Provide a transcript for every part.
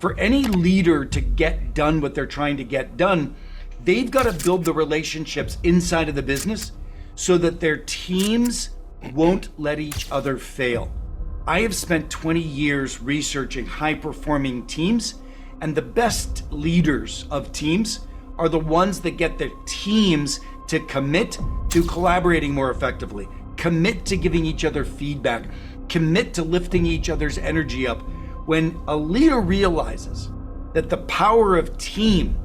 For any leader to get done what they're trying to get done, they've got to build the relationships inside of the business so that their teams won't let each other fail. I have spent 20 years researching high-performing teams, and the best leaders of teams are the ones that get their teams to commit to collaborating more effectively, commit to giving each other feedback, commit to lifting each other's energy up. When a leader realizes that the power of team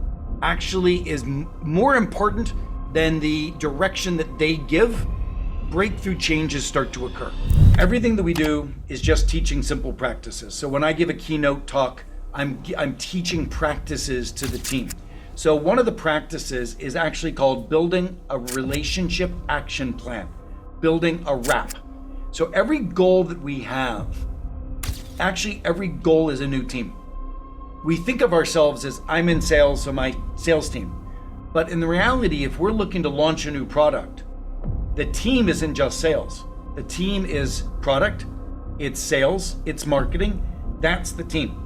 actually is more important than the direction that they give, breakthrough changes start to occur. Everything that we do is just teaching simple practices. So when I give a keynote talk, I'm teaching practices to the team. So one of the practices is actually called building a relationship action plan, building a RAP. So every goal that we have, actually every goal is a new team. We think of ourselves as I'm in sales, so my sales team. But in the reality, if we're looking to launch a new product, the team isn't just sales. The team is product, it's sales, it's marketing. That's the team.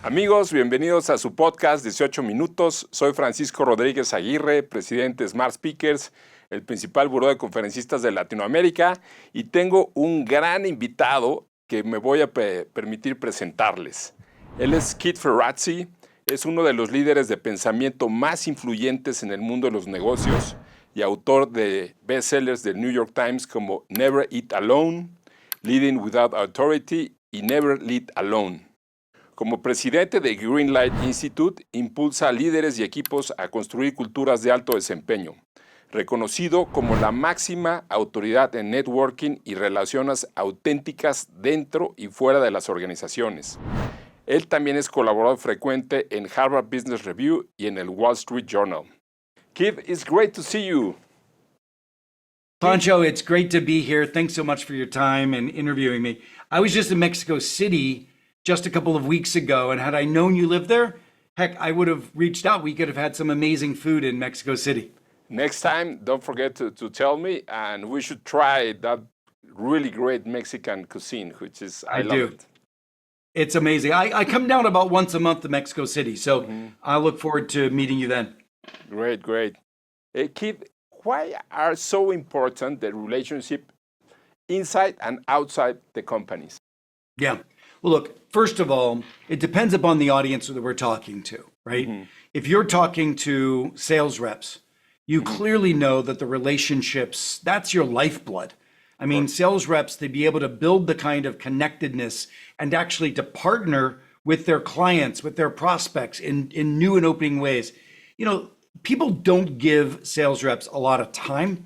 Amigos, bienvenidos a su podcast 18 Minutos. Soy Francisco Rodríguez Aguirre, presidente de Smart Speakers, el principal buró de conferencistas de Latinoamérica, y tengo un gran invitado que me voy a permitir presentarles. Él es Keith Ferrazzi, es uno de los líderes de pensamiento más influyentes en el mundo de los negocios y autor de bestsellers del New York Times como Never Eat Alone, Leading Without Authority y Never Lead Alone. Como presidente de Greenlight Institute, impulsa a líderes y equipos a construir culturas de alto desempeño, reconocido como la máxima autoridad en networking y relaciones auténticas dentro y fuera de las organizaciones. Él también es colaborador frecuente en Harvard Business Review y en el Wall Street Journal. Keith, it's great to see you. Pancho, it's great to be here. Thanks so much for your time and interviewing me. I was just in Mexico City just a couple of weeks ago, and had I known you lived there, heck, I would have reached out. We could have had some amazing food in Mexico City. Next time, don't forget to tell me, and we should try that really great Mexican cuisine, which is, I love it. It's amazing. I come down about once a month to Mexico City, so I look forward to meeting you then. Great, great. Keith, why are so important the relationship inside and outside the companies? Yeah. Well, look, first of all, it depends upon the audience that we're talking to, right? Mm-hmm. If you're talking to sales reps, you clearly know that the relationships, that's your lifeblood. I mean, sales reps, to be able to build the kind of connectedness and actually to partner with their clients, with their prospects in new and opening ways. You know, people don't give sales reps a lot of time.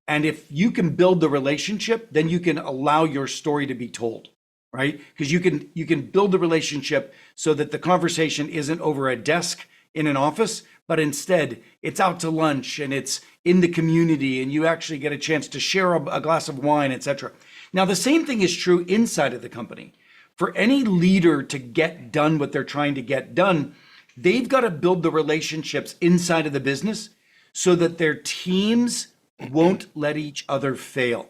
And if you can build the relationship, then you can allow your story to be told, right? Because you can build the relationship so that the conversation isn't over a desk in an office, but instead it's out to lunch and it's in the community and you actually get a chance to share a glass of wine, etc. Now, the same thing is true inside of the company. For any leader to get done what they're trying to get done, they've got to build the relationships inside of the business so that their teams won't let each other fail.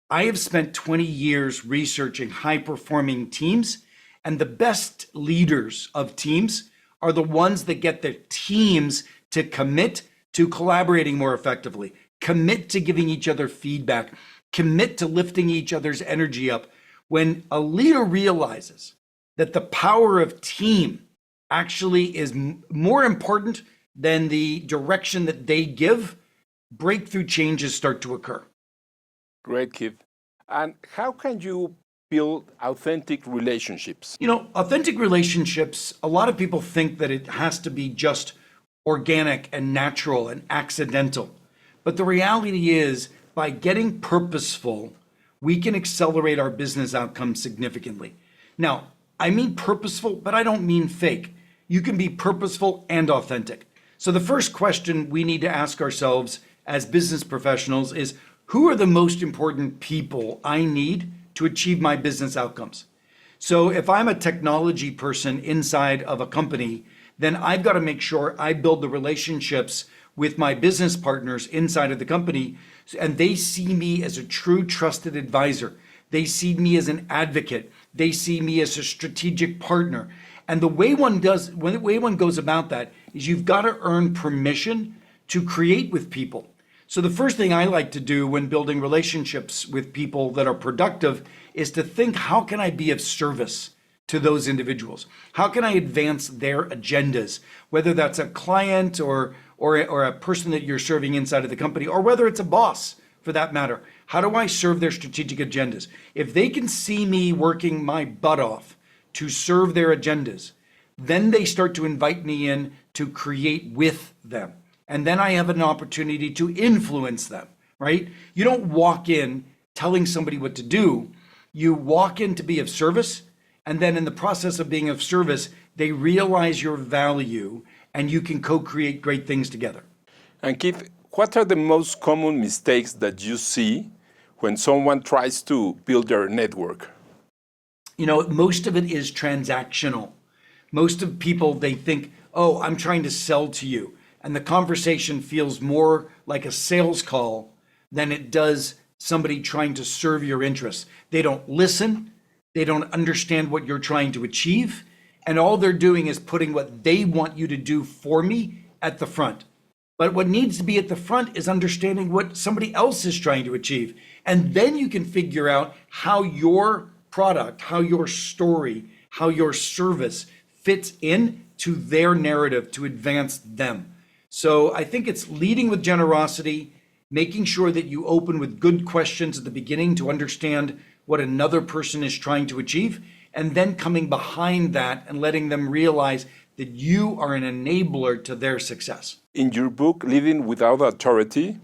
I have spent 20 years researching high-performing teams, and the best leaders of teams are the ones that get their teams to commit to collaborating more effectively, commit to giving each other feedback, commit to lifting each other's energy up. When a leader realizes that the power of team actually is more important than the direction that they give, breakthrough changes start to occur. Great, Keith. And how can you build authentic relationships? You know, authentic relationships, a lot of people think that it has to be just organic and natural and accidental. But the reality is, by getting purposeful, we can accelerate our business outcomes significantly. Now, I mean purposeful, but I don't mean fake. You can be purposeful and authentic. So the first question we need to ask ourselves as business professionals is, who are the most important people I need to achieve my business outcomes? So if I'm a technology person inside of a company, then I've got to make sure I build the relationships with my business partners inside of the company, and they see me as a true trusted advisor. They see me as an advocate. They see me as a strategic partner. And the way one goes about that is you've got to earn permission to create with people. So the first thing I like to do when building relationships with people that are productive is to think, how can I be of service to those individuals? How can I advance their agendas? Whether that's a client or a person that you're serving inside of the company, or whether it's a boss for that matter. How do I serve their strategic agendas? If they can see me working my butt off to serve their agendas, then they start to invite me in to create with them. And then I have an opportunity to influence them, right? You don't walk in telling somebody what to do. You walk in to be of service. And then in the process of being of service, they realize your value and you can co-create great things together. And Keith, what are the most common mistakes that you see when someone tries to build their network? You know, most of it is transactional. Most of people, they think, oh, I'm trying to sell to you. And the conversation feels more like a sales call than it does somebody trying to serve your interests. They don't listen. They don't understand what you're trying to achieve. And all they're doing is putting what they want you to do for me at the front. But what needs to be at the front is understanding what somebody else is trying to achieve. And then you can figure out how your product, how your story, how your service fits in to their narrative to advance them. So I think it's leading with generosity, making sure that you open with good questions at the beginning to understand what another person is trying to achieve, and then coming behind that and letting them realize that you are an enabler to their success. In your book, Leading Without Authority,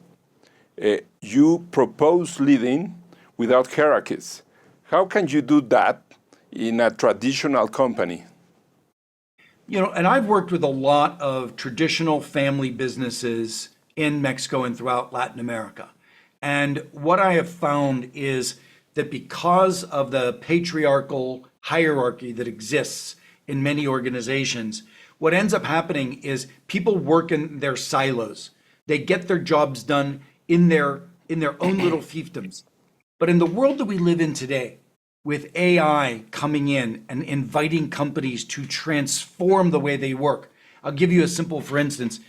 you propose leading without hierarchies. How can you do that in a traditional company? You know, and I've worked with a lot of traditional family businesses in Mexico and throughout Latin America. And what I have found is that because of the patriarchal hierarchy that exists in many organizations, what ends up happening is people work in their silos. They get their jobs done in their own little fiefdoms. But in the world that we live in today, with AI coming in and inviting companies to transform the way they work. I'll give you a simple, for instance,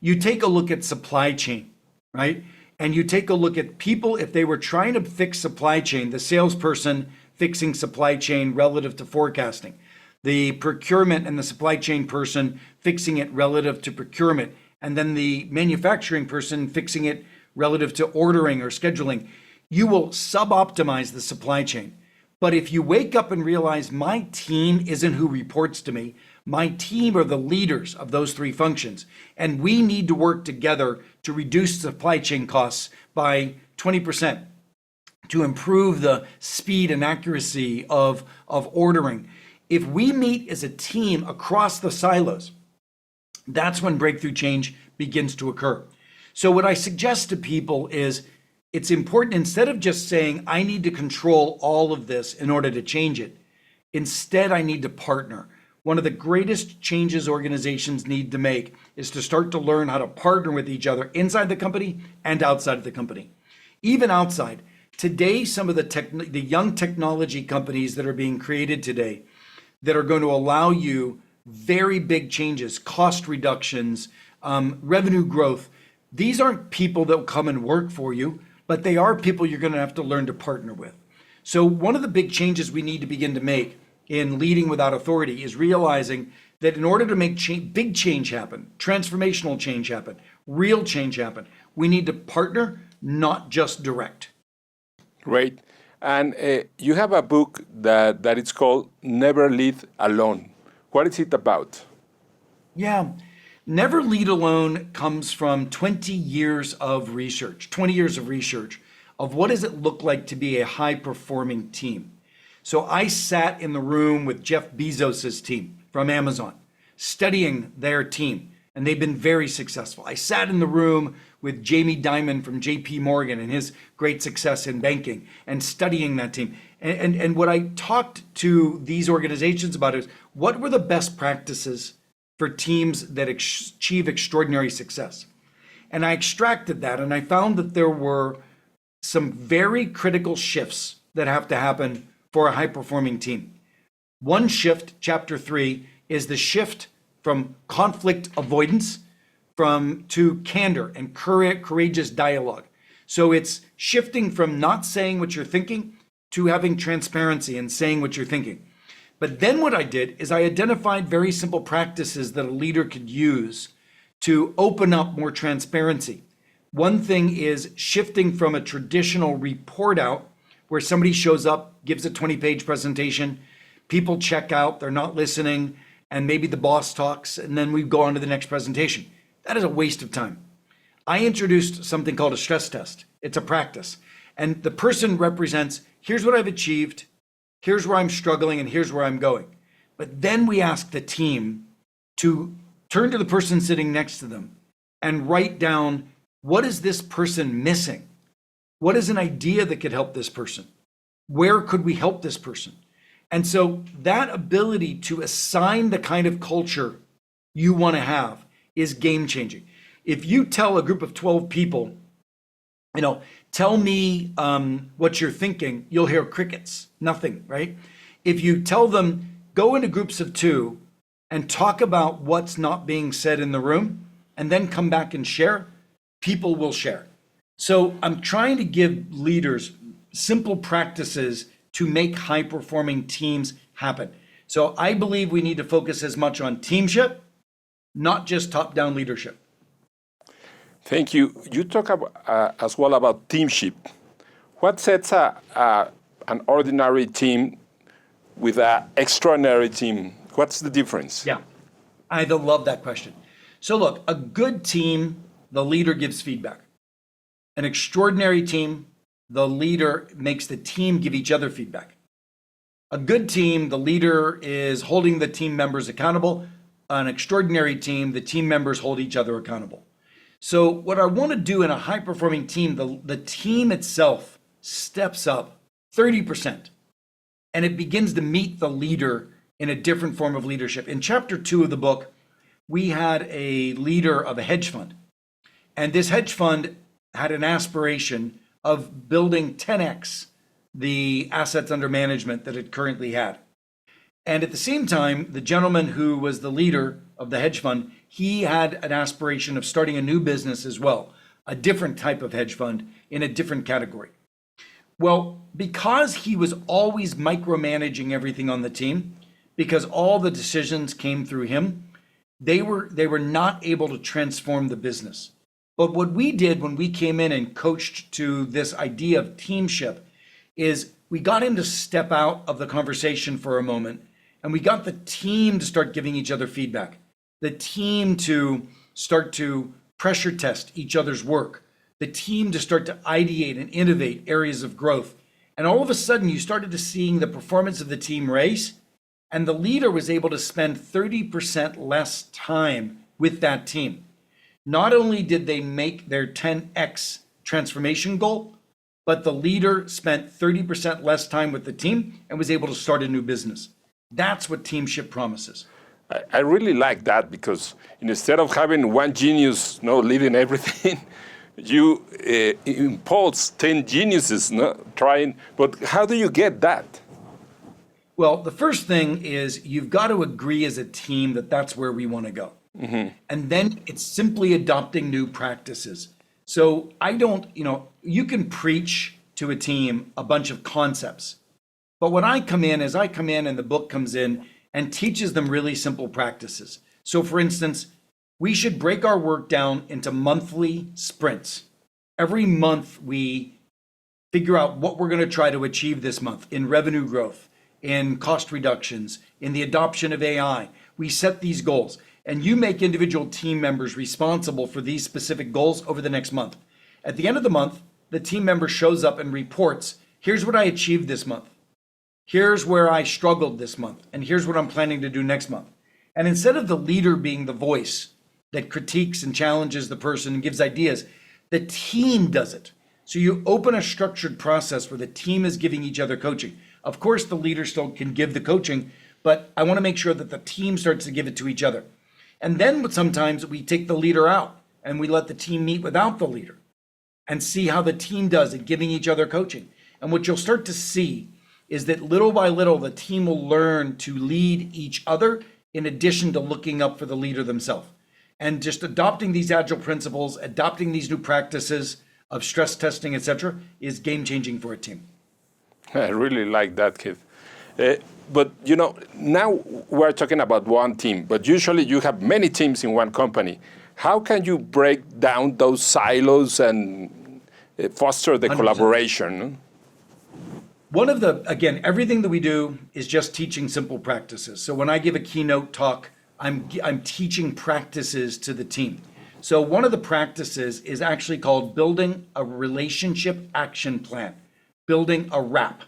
you take a look at supply chain, right? And you take a look at people, if they were trying to fix supply chain, the salesperson fixing supply chain relative to forecasting, the procurement and the supply chain person fixing it relative to procurement, and then the manufacturing person fixing it relative to ordering or scheduling, you will sub-optimize the supply chain. But if you wake up and realize my team isn't who reports to me, my team are the leaders of those three functions, and we need to work together to reduce supply chain costs by 20%, to improve the speed and accuracy of ordering. If we meet as a team across the silos, that's when breakthrough change begins to occur. So what I suggest to people is, it's important, instead of just saying, I need to control all of this in order to change it, instead I need to partner. One of the greatest changes organizations need to make is to start to learn how to partner with each other inside the company and outside of the company. Even outside. Today, some of the young technology companies that are being created today that are going to allow you very big changes, cost reductions, revenue growth, these aren't people that will come and work for you, but they are people you're going to have to learn to partner with. So one of the big changes we need to begin to make in leading without authority is realizing that in order to make big change happen, transformational change happen, real change happen, we need to partner, not just direct. Great. And you have a book that it's called Never Lead Alone. What is it about? Yeah. Never Lead Alone comes from 20 years of research of what does it look like to be a high-performing team. So I sat in the room with Jeff Bezos' team from Amazon, studying their team, and they've been very successful. I sat in the room with Jamie Dimon from JP Morgan and his great success in banking and studying that team. And what I talked to these organizations about is, what were the best practices for teams that achieve extraordinary success. And I extracted that and I found that there were some very critical shifts that have to happen for a high-performing team. One shift, chapter 3, is the shift from conflict avoidance to candor and courageous dialogue. So it's shifting from not saying what you're thinking to having transparency and saying what you're thinking. But then what I did is I identified very simple practices that a leader could use to open up more transparency. One thing is shifting from a traditional report out where somebody shows up, gives a 20-page presentation, people check out, they're not listening, and maybe the boss talks, and then we go on to the next presentation. That is a waste of time. I introduced something called a stress test. It's a practice. And the person represents, here's what I've achieved, here's where I'm struggling, and here's where I'm going. But then we ask the team to turn to the person sitting next to them and write down, what is this person missing? What is an idea that could help this person? Where could we help this person? And so that ability to assign the kind of culture you want to have is game changing. If you tell a group of 12 people, tell me what you're thinking, you'll hear crickets, nothing, right? If you tell them, go into groups of 2 and talk about what's not being said in the room, and then come back and share, people will share. So I'm trying to give leaders simple practices to make high-performing teams happen. So I believe we need to focus as much on teamship, not just top-down leadership. Thank you. You talk as well about teamship. What sets an ordinary team with an extraordinary team? What's the difference? Yeah, I love that question. So look, a good team, the leader gives feedback. An extraordinary team, the leader makes the team give each other feedback. A good team, the leader is holding the team members accountable. An extraordinary team, the team members hold each other accountable. So what I want to do in a high-performing team, the team itself steps up 30%, and it begins to meet the leader in a different form of leadership. In chapter 2 of the book, we had a leader of a hedge fund, and this hedge fund had an aspiration of building 10x the assets under management that it currently had. And at the same time, the gentleman who was the leader of the hedge fund, he had an aspiration of starting a new business as well, a different type of hedge fund in a different category. Well, because he was always micromanaging everything on the team, because all the decisions came through him, they were not able to transform the business. But what we did when we came in and coached to this idea of teamship is we got him to step out of the conversation for a moment, and we got the team to start giving each other feedback, the team to start to pressure test each other's work, the team to start to ideate and innovate areas of growth. And all of a sudden, you started to seeing the performance of the team raise, and the leader was able to spend 30% less time with that team. Not only did they make their 10x transformation goal, but the leader spent 30% less time with the team and was able to start a new business. That's what teamship promises. I really like that because instead of having one genius leading everything, you impulse 10 geniuses trying. But how do you get that? Well, the first thing is you've got to agree as a team that that's where we want to go. Mm-hmm. And then it's simply adopting new practices. So you can preach to a team a bunch of concepts. But what I come in and the book comes in and teaches them really simple practices. So for instance, we should break our work down into monthly sprints. Every month we figure out what we're going to try to achieve this month in revenue growth, in cost reductions, in the adoption of AI. We set these goals. And you make individual team members responsible for these specific goals over the next month. At the end of the month, the team member shows up and reports, here's what I achieved this month. Here's where I struggled this month. And here's what I'm planning to do next month. And instead of the leader being the voice that critiques and challenges the person and gives ideas, the team does it. So you open a structured process where the team is giving each other coaching. Of course, the leader still can give the coaching, but I want to make sure that the team starts to give it to each other. And then sometimes we take the leader out and we let the team meet without the leader and see how the team does at giving each other coaching. And what you'll start to see is that little by little, the team will learn to lead each other in addition to looking up for the leader themselves. And just adopting these agile principles, adopting these new practices of stress testing, etc., is game-changing for a team. I really like that, Keith. But now we're talking about one team, but usually you have many teams in one company. How can you break down those silos and foster the 100%. Collaboration? Again, everything that we do is just teaching simple practices. So when I give a keynote talk, I'm teaching practices to the team. So one of the practices is actually called building a relationship action plan, building a RAP.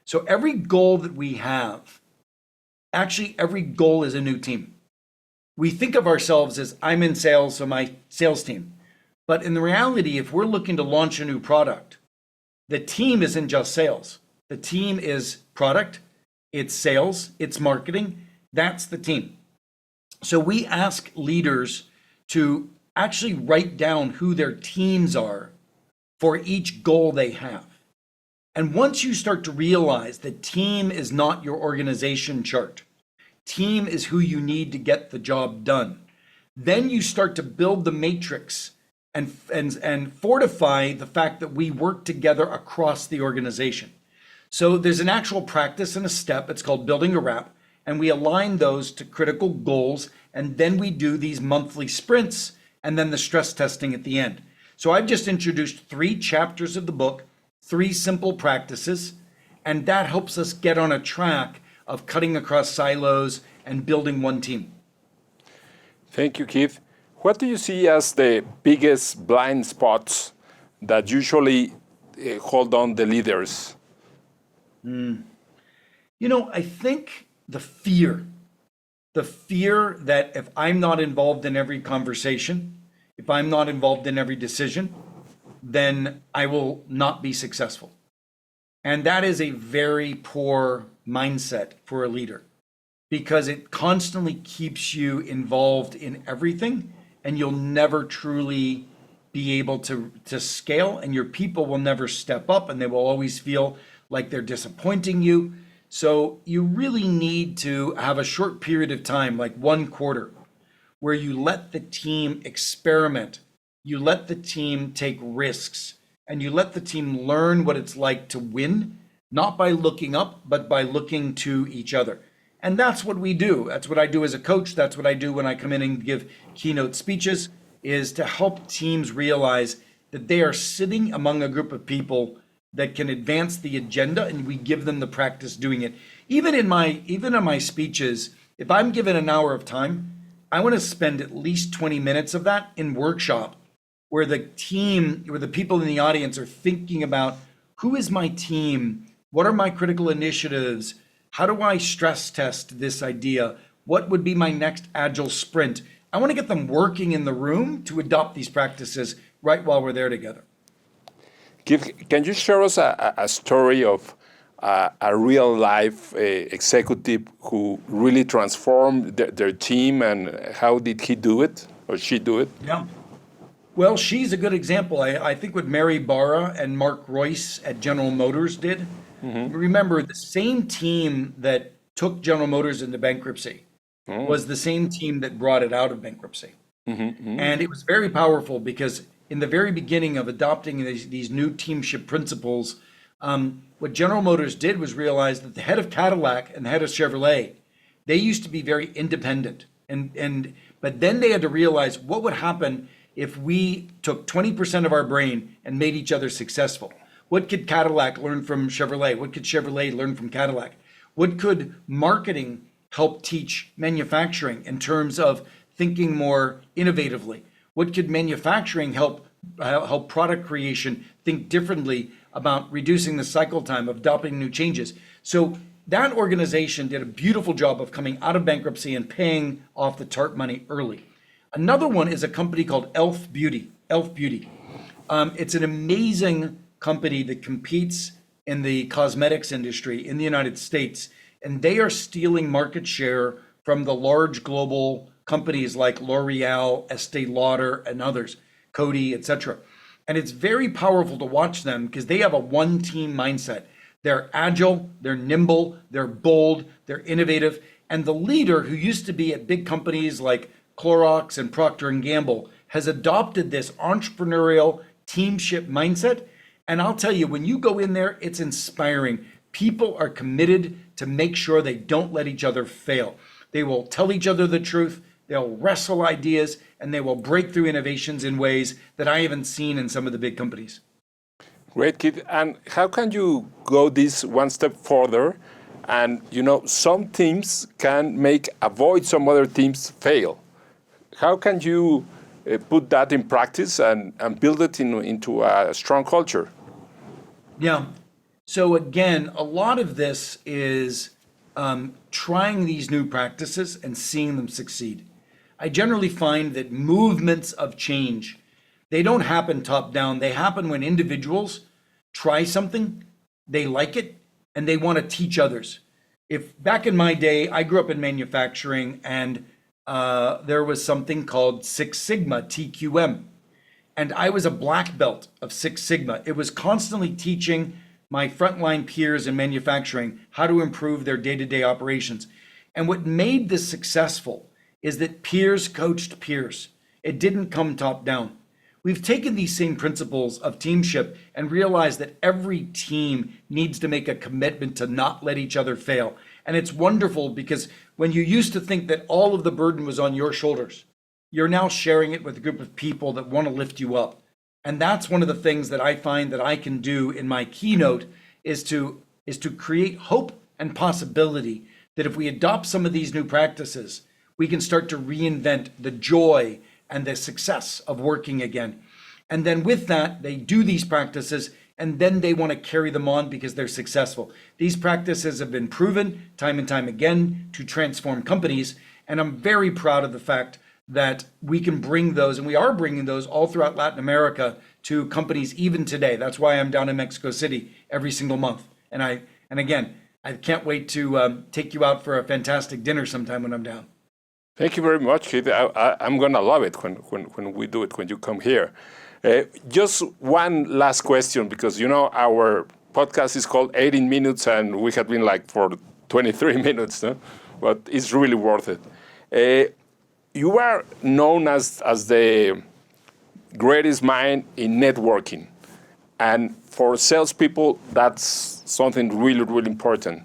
So every goal that we have, actually every goal is a new team. We think of ourselves as I'm in sales, so my sales team. But in the reality, if we're looking to launch a new product, the team isn't just sales. The team is product, it's sales, it's marketing. That's the team. So we ask leaders to actually write down who their teams are for each goal they have. And once you start to realize that team is not your organization chart, team is who you need to get the job done, then you start to build the matrix and fortify the fact that we work together across the organization. So there's an actual practice and a step. It's called building a RAP, and we align those to critical goals, and then we do these monthly sprints and then the stress testing at the end. So I've just introduced 3 chapters of the book, 3 simple practices, and that helps us get on a track of cutting across silos and building one team. Thank you, Keith. What do you see as the biggest blind spots that usually hold on the leaders? I think the fear that if I'm not involved in every conversation, if I'm not involved in every decision, then I will not be successful. And that is a very poor mindset for a leader because it constantly keeps you involved in everything and you'll never truly be able to scale, and your people will never step up and they will always feel like they're disappointing you. So you really need to have a short period of time, like 1 quarter, where you let the team experiment, you let the team take risks, and you let the team learn what it's like to win, not by looking up, but by looking to each other. And that's what we do. That's what I do as a coach. That's what I do when I come in and give keynote speeches, is to help teams realize that they are sitting among a group of people that can advance the agenda, and we give them the practice doing it. Even in my speeches, if I'm given an hour of time, I want to spend at least 20 minutes of that in workshop where the people in the audience are thinking about who is my team? What are my critical initiatives? How do I stress test this idea? What would be my next agile sprint? I want to get them working in the room to adopt these practices right while we're there together. Can you share us a story of a real life executive who really transformed their team, and how did he do it or she do it? Yeah. Well, she's a good example. I think what Mary Barra and Mark Royce at General Motors did. Mm-hmm. Remember, the same team that took General Motors into bankruptcy was the same team that brought it out of bankruptcy. Mm-hmm. And it was very powerful because in the very beginning of adopting these new teamship principles, what General Motors did was realize that the head of Cadillac and the head of Chevrolet, they used to be very independent. But then they had to realize what would happen if we took 20% of our brain and made each other successful. What could Cadillac learn from Chevrolet? What could Chevrolet learn from Cadillac? What could marketing help teach manufacturing in terms of thinking more innovatively? What could manufacturing help product creation think differently about reducing the cycle time of adopting new changes? So that organization did a beautiful job of coming out of bankruptcy and paying off the TARP money early. Another one is a company called Elf Beauty. It's an amazing company that competes in the cosmetics industry in the United States, and they are stealing market share from the large global companies like L'Oreal, Estee Lauder, and others, Coty, etc. And it's very powerful to watch them because they have a one-team mindset. They're agile, they're nimble, they're bold, they're innovative. And the leader, who used to be at big companies like Clorox and Procter & Gamble, has adopted this entrepreneurial teamship mindset. And I'll tell you, when you go in there, it's inspiring. People are committed to make sure they don't let each other fail. They will tell each other the truth, they'll wrestle ideas, and they will break through innovations in ways that I haven't seen in some of the big companies. Great, Keith. And how can you go this one step further? And, some teams can avoid some other teams fail. How can you put that in practice and build it into a strong culture? Yeah. So again, a lot of this is trying these new practices and seeing them succeed. I generally find that movements of change, they don't happen top down. They happen when individuals try something, they like it, and they want to teach others. If back in my day, I grew up in manufacturing, and there was something called Six Sigma, TQM. And I was a black belt of Six Sigma. It was constantly teaching my frontline peers in manufacturing how to improve their day-to-day operations. And what made this successful is that peers coached peers. It didn't come top down. We've taken these same principles of teamship and realized that every team needs to make a commitment to not let each other fail. And it's wonderful because when you used to think that all of the burden was on your shoulders, you're now sharing it with a group of people that want to lift you up. And that's one of the things that I find that I can do in my keynote is to create hope and possibility that if we adopt some of these new practices, we can start to reinvent the joy and the success of working again. And then with that, they do these practices and then they want to carry them on because they're successful. These practices have been proven time and time again to transform companies. And I'm very proud of the fact that we can bring those, and we are bringing those all throughout Latin America to companies even today. That's why I'm down in Mexico City every single month. And again, I can't wait to take you out for a fantastic dinner sometime when I'm down. Thank you very much, Keith. I'm going to love it when we do it, when you come here. Just one last question, because, our podcast is called 18 Minutes, and we have been for 23 minutes, no? But it's really worth it. You are known as the greatest mind in networking. And for salespeople, that's something really, really important.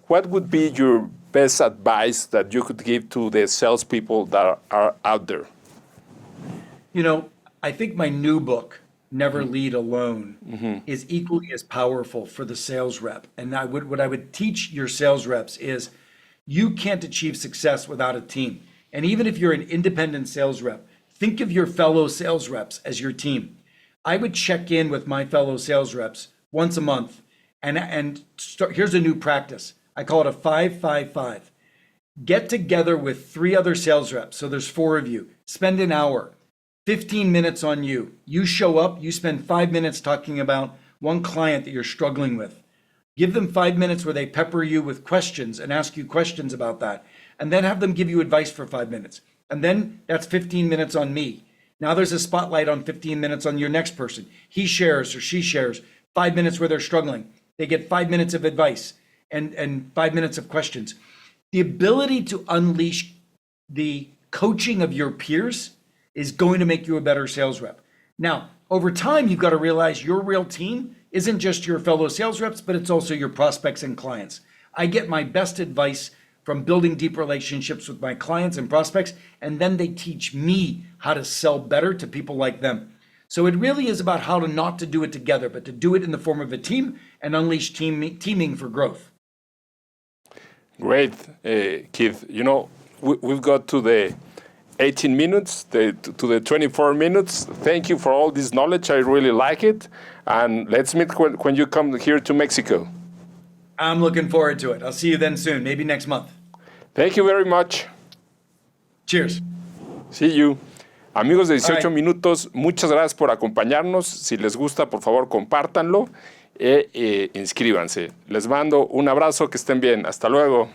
What would be your best advice that you could give to the salespeople that are out there? I think my new book, Never Lead Alone, is equally as powerful for the sales rep. And what I would teach your sales reps is you can't achieve success without a team. And even if you're an independent sales rep, think of your fellow sales reps as your team. I would check in with my fellow sales reps once a month and start. Here's a new practice. I call it a 5-5-5. Get together with 3 other sales reps. So there's 4 of you. Spend an hour, 15 minutes on you. You show up, you spend 5 minutes talking about one client that you're struggling with. Give them 5 minutes where they pepper you with questions and ask you questions about that. And then have them give you advice for 5 minutes. And then that's 15 minutes on me. Now there's a spotlight on 15 minutes on your next person. He shares or she shares 5 minutes where they're struggling. They get 5 minutes of advice and 5 minutes of questions. The ability to unleash the coaching of your peers is going to make you a better sales rep. Now, over time, you've got to realize your real team isn't just your fellow sales reps, but it's also your prospects and clients. I get my best advice from building deep relationships with my clients and prospects, and then they teach me how to sell better to people like them. So it really is about how to not to do it together, but to do it in the form of a team and unleash teaming for growth. Great, Keith. We've got to the 18 minutes, to the 24 minutes. Thank you for all this knowledge. I really like it. And let's meet when you come here to Mexico. I'm looking forward to it. I'll see you then soon, maybe next month. Thank you very much. Cheers. See you. Amigos de 18 Minutos, muchas gracias por acompañarnos. Si les gusta, por favor, compártanlo e inscríbanse. Les mando un abrazo, que estén bien. Hasta luego.